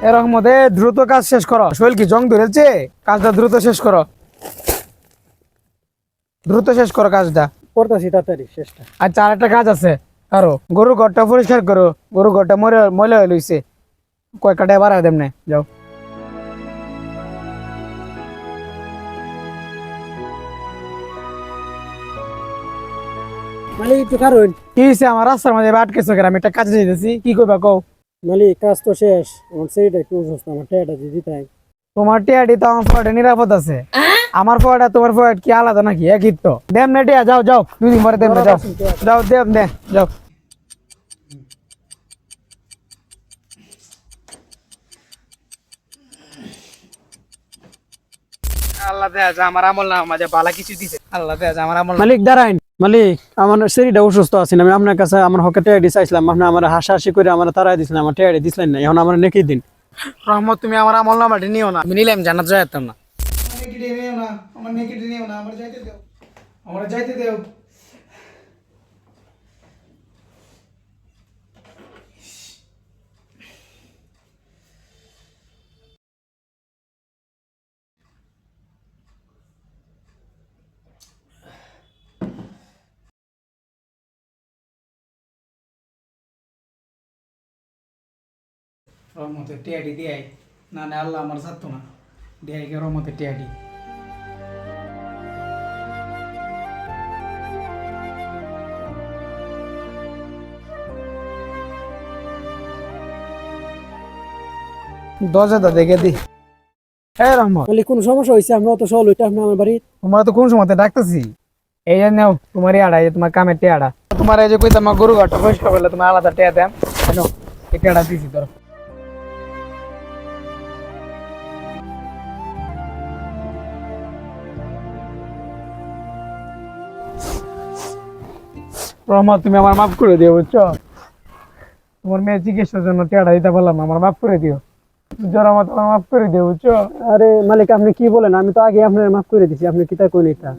এরকম মধ্যে দ্রুত কাজ শেষ করো। শৈল কি জং ধরেছে? কাজটা দ্রুত শেষ করো, দ্রুত শেষ করো কাজটা। করতেছি তাড়াতাড়ি শেষটা। আচ্ছা, আর একটা কাজ আছে আরো। গরুর ঘরটা পরিষ্কার করো, গরুর ঘরটা ময়লা হয়ে লইছে। কয় কাটায় বাড়ায় দেমনে যাও। মালিক একটু কারণ কি হয়েছে? আমার রাস্তার মাঝে আটকেছো কেন? আমি একটা কাজে যেতেছি, কি করবা কও? মালিক কাজ তো শেষ, আমার সেইটা একটু অসুস্থ, আমার টাকাটা দিয়ে দিতে হয়। তোমার টিয়াডি তো আমার ফোয়াটে নিরাপদ আছে। আমার ফোয়াটা তোমার ফোয়াট কি আলাদা নাকি? একই তো। দেম না টিয়া, যাও যাও, 2 দিন পরে দেম না, যাও যাও, দেম দে, যাও। আল্লাহ দেয়া যা আমার আমল না মাঝে বালা কিছু দিছে। আল্লাহ দেয়া যা আমার আমল। মালিক দাঁড়াইন। মালিক আমার শরীরটা অসুস্থ আছে, আমি আপনার কাছে আমার হকে টাকা চাইছিলাম, আপনি আমার হাসাহাসি করে আমার তারাই দিছিলেন, আমার টাকা দিছিলেন না, এখন আমার নেকি দিন। রহমত, তুমি আমার আমল নামাটি নিও না। আমি নিলাম জান্নাত যাইতাম না। নেকিটি নিও না, আমার নেকিটি নিও না, আমার যাইতে দাও, আমার যাইতে দাও। রহমতের টিয়াডি দিয়াই না, না আল্লাহ আমার ছাড়তো না। দিয়াই কে রহমতের টিয়াডি। দরজাটা দেখে দি। হ্যাঁ রহমত, মালিক কোন সমস্যা হয়েছে? আমি অত সহল হইতে আপনি আমার বাড়ি। তোমার তো কোন সময় ডাকতেছি। এই যে নাও তোমার আড়া, এই তোমার কামের টিয়াডা। তোমার এই যে কইতাম আমার গরু ঘরটা পরিষ্কার করলে তুমি আলাদা টিয়া দেন। নাও এই টিয়াডা দিছি ধরো। রহমত, তুমি আমার মাফ করে দিও, বুঝছো? তোমার মেয়ে চিকিৎসার জন্য টিয়াডা দিতে পারলাম না, আমার মাফ করে দিও। রহমত, আমার মাফ করে দিও, বুঝছো? আরে মালিক আপনি কি বলেন? আমি তো আগে আপনার মাফ করে দিছি, আপনি কি তা কইন এটা?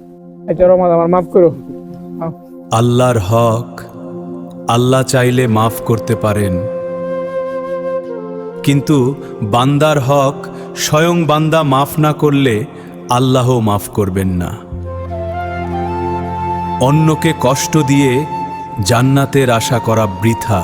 আচ্ছা রহমত, আমার মাফ করো। আল্লাহর হক আল্লাহ চাইলে মাফ করতে পারেন, কিন্তু বান্দার হক স্বয়ং বান্দা মাফ না করলে আল্লাহ মাফ করবেন না। অন্যকে কষ্ট দিয়ে জান্নাতের আশা করা বৃথা।